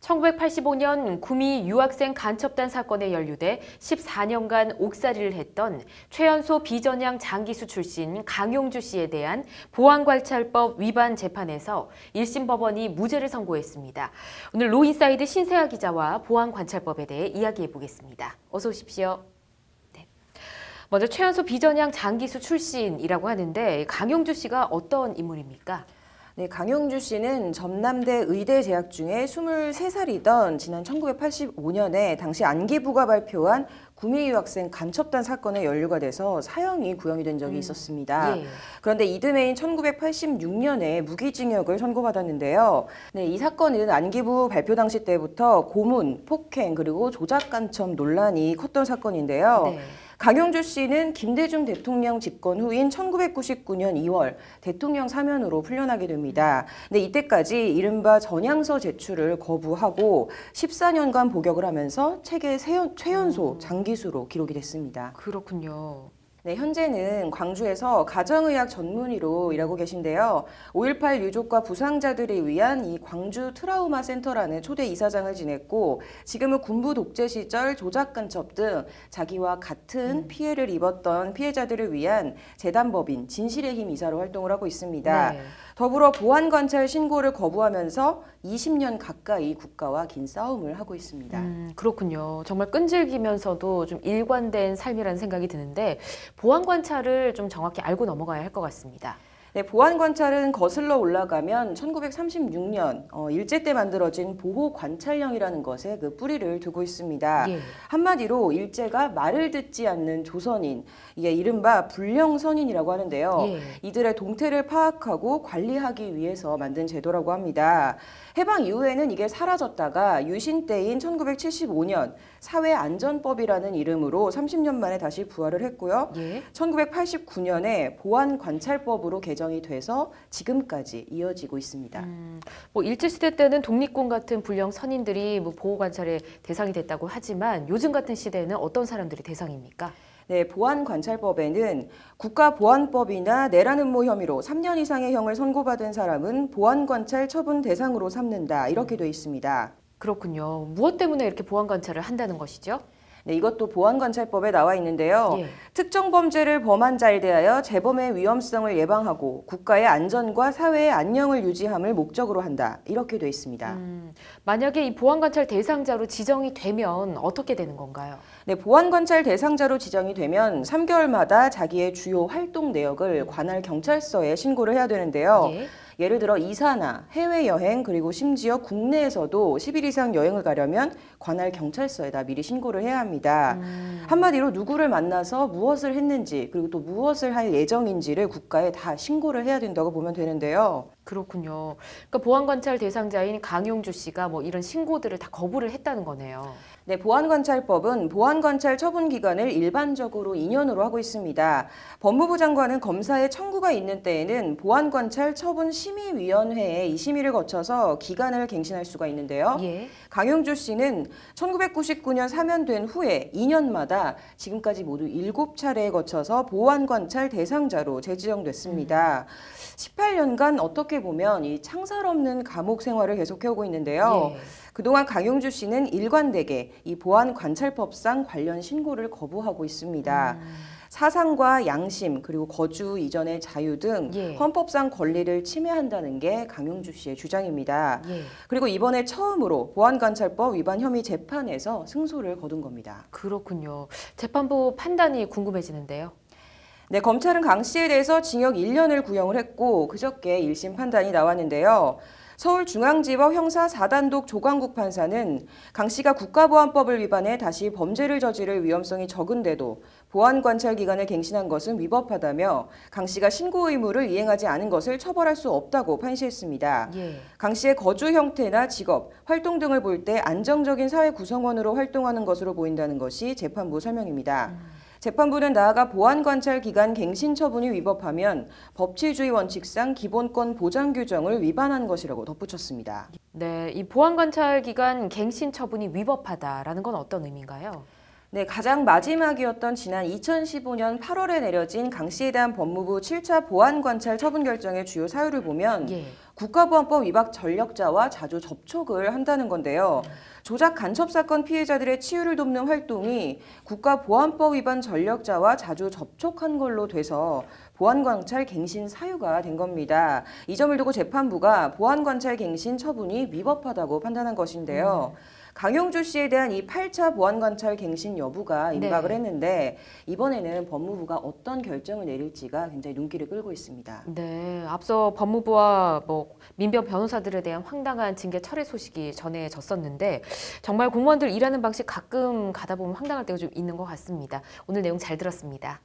1985년 구미 유학생 간첩단 사건에 연루돼 14년간 옥살이를 했던 최연소 비전향 장기수 출신 강용주 씨에 대한 보안관찰법 위반 재판에서 1심 법원이 무죄를 선고했습니다. 오늘 로인사이드 신세아 기자와 보안관찰법에 대해 이야기해 보겠습니다. 어서 오십시오. 네. 먼저 최연소 비전향 장기수 출신이라고 하는데 강용주 씨가 어떤 인물입니까? 네, 강용주 씨는 전남대 의대 재학 중에 23살이던 지난 1985년에 당시 안기부가 발표한 구미 유학생 간첩단 사건에 연루가 돼서 사형이 구형이 된 적이 있었습니다. 예. 그런데 이듬해인 1986년에 무기징역을 선고받았는데요. 네, 이 사건은 안기부 발표 당시 때부터 고문, 폭행 그리고 조작 간첩 논란이 컸던 사건인데요. 네. 강용주 씨는 김대중 대통령 집권 후인 1999년 2월 대통령 사면으로 풀려나게 됩니다. 근데 이때까지 이른바 전향서 제출을 거부하고 14년간 복역을 하면서 책의 최연소 장기수로 기록이 됐습니다. 그렇군요. 네, 현재는 광주에서 가정의학 전문의로 일하고 계신데요. 5.18 유족과 부상자들을 위한 이 광주 트라우마 센터라는 초대 이사장을 지냈고 지금은 군부 독재 시절 조작 간첩 등 자기와 같은 피해를 입었던 피해자들을 위한 재단법인 진실의 힘 이사로 활동을 하고 있습니다. 네. 더불어 보안관찰 신고를 거부하면서 20년 가까이 국가와 긴 싸움을 하고 있습니다. 그렇군요. 정말 끈질기면서도 좀 일관된 삶이라는 생각이 드는데 보안 관찰을 좀 정확히 알고 넘어가야 할 것 같습니다. 네, 보안관찰은 거슬러 올라가면 1936년 일제 때 만들어진 보호관찰령이라는 것에 그 뿌리를 두고 있습니다. 예. 한마디로 일제가 말을 듣지 않는 조선인, 이게 이른바 불령선인이라고 하는데요. 예. 이들의 동태를 파악하고 관리하기 위해서 만든 제도라고 합니다. 해방 이후에는 이게 사라졌다가 유신 때인 1975년 사회안전법이라는 이름으로 30년 만에 다시 부활을 했고요. 예. 1989년에 보안관찰법으로 개정이 돼서 지금까지 이어지고 있습니다. 뭐 일제시대 때는 독립군 같은 불령 선인들이 뭐 보호 관찰의 대상이 됐다고 하지만 요즘 같은 시대에는 어떤 사람들이 대상입니까? 네, 보안관찰법에는 국가보안법이나 내란 음모 혐의로 3년 이상의 형을 선고받은 사람은 보안관찰 처분 대상으로 삼는다. 이렇게 돼 있습니다. 그렇군요. 무엇 때문에 이렇게 보안 관찰을 한다는 것이죠? 네, 이것도 보안관찰법에 나와 있는데요. 예. 특정 범죄를 범한 자에 대하여 재범의 위험성을 예방하고 국가의 안전과 사회의 안녕을 유지함을 목적으로 한다. 이렇게 돼 있습니다. 만약에 이 보안 관찰 대상자로 지정이 되면 어떻게 되는 건가요? 네, 보안관찰 대상자로 지정이 되면 3개월마다 자기의 주요 활동 내역을 관할 경찰서에 신고를 해야 되는데요. 예. 예를 들어 이사나 해외여행 그리고 심지어 국내에서도 10일 이상 여행을 가려면 관할 경찰서에다 미리 신고를 해야 합니다. 한마디로 누구를 만나서 무엇을 했는지 그리고 또 무엇을 할 예정인지를 국가에 다 신고를 해야 된다고 보면 되는데요. 그렇군요. 그러니까 보안 관찰 대상자인 강용주 씨가 뭐 이런 신고들을 다 거부를 했다는 거네요. 네, 보안관찰법은 보안관찰 처분 기간을 일반적으로 2년으로 하고 있습니다. 법무부 장관은 검사의 청구가 있는 때에는 보안관찰 처분 심의위원회에 이 심의를 거쳐서 기간을 갱신할 수가 있는데요. 예. 강용주 씨는 1999년 사면된 후에 2년마다 지금까지 모두 7차례에 거쳐서 보안관찰 대상자로 재지정됐습니다. 18년간 어떻게 보면 이 창살 없는 감옥 생활을 계속해오고 있는데요. 예. 그동안 강용주 씨는 일관되게 이 보안관찰법상 관련 신고를 거부하고 있습니다. 사상과 양심 그리고 거주 이전의 자유 등 예. 헌법상 권리를 침해한다는 게 강용주 씨의 주장입니다. 예. 그리고 이번에 처음으로 보안관찰법 위반 혐의 재판에서 승소를 거둔 겁니다. 그렇군요. 재판부 판단이 궁금해지는데요. 네, 검찰은 강 씨에 대해서 징역 1년을 구형을 했고 그저께 1심 판단이 나왔는데요. 서울중앙지법 형사 4단독 조광국 판사는 강 씨가 국가보안법을 위반해 다시 범죄를 저지를 위험성이 적은데도 보안관찰 기간을 갱신한 것은 위법하다며 강 씨가 신고 의무를 이행하지 않은 것을 처벌할 수 없다고 판시했습니다. 예. 강 씨의 거주 형태나 직업, 활동 등을 볼 때 안정적인 사회 구성원으로 활동하는 것으로 보인다는 것이 재판부 설명입니다. 재판부는 나아가 보안관찰 기간 갱신 처분이 위법하면 법치주의 원칙상 기본권 보장 규정을 위반한 것이라고 덧붙였습니다. 네, 이 보안 관찰 기간 갱신 처분이 위법하다라는 건 어떤 의미인가요? 네, 가장 마지막이었던 지난 2015년 8월에 내려진 강 씨에 대한 법무부 7차 보안관찰 처분 결정의 주요 사유를 보면 예. 국가보안법 위반 전력자와 자주 접촉을 한다는 건데요. 조작 간첩 사건 피해자들의 치유를 돕는 활동이 국가보안법 위반 전력자와 자주 접촉한 걸로 돼서 보안관찰 갱신 사유가 된 겁니다. 이 점을 두고 재판부가 보안관찰 갱신 처분이 위법하다고 판단한 것인데요. 강용주 씨에 대한 이 8차 보안관찰 갱신 여부가 임박을 네. 했는데 이번에는 법무부가 어떤 결정을 내릴지가 굉장히 눈길을 끌고 있습니다. 네, 앞서 법무부와 민변 변호사들에 대한 황당한 징계 철회 소식이 전해졌었는데 정말 공무원들 일하는 방식 가끔 가다 보면 황당할 때가 좀 있는 것 같습니다. 오늘 내용 잘 들었습니다.